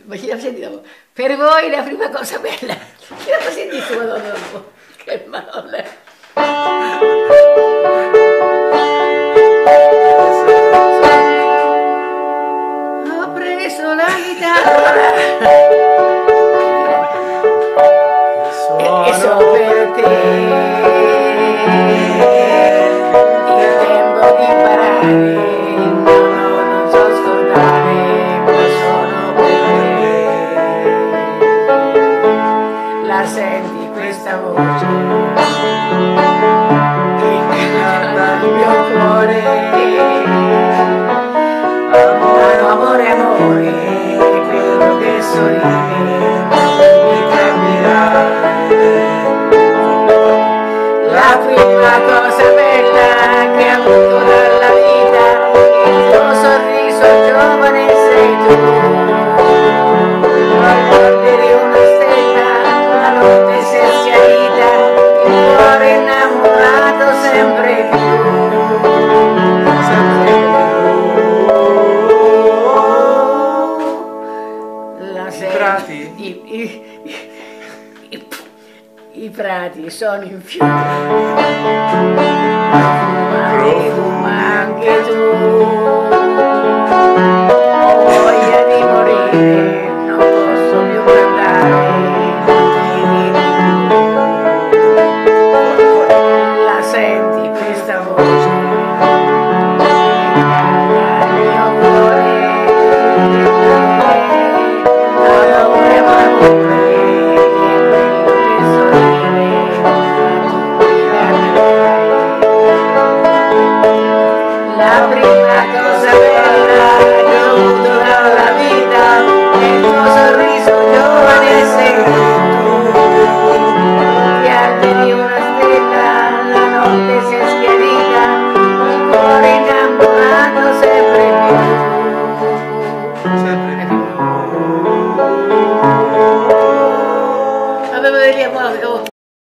Ma ci sentiamo. Per voi la prima cosa bella. Che la sentito, madonna, che male. Ho preso la chitarra e so per te il tempo di imparare. Senti questa voce che canta il mio cuore, amore, amore, quello che sorride mi cambierà. La prima cosa bella che ho avuto dalla vita, il tuo sorriso giovane sei tu. I prati sono in fiore, profuma anche tu, ho voglia di morire, non posso più cantare, la senti questa voce, che canta il mio cuore, amore, amore. La prima cosa bella che ho avuto dalla vita è il tuo sorriso giovane e sei tu.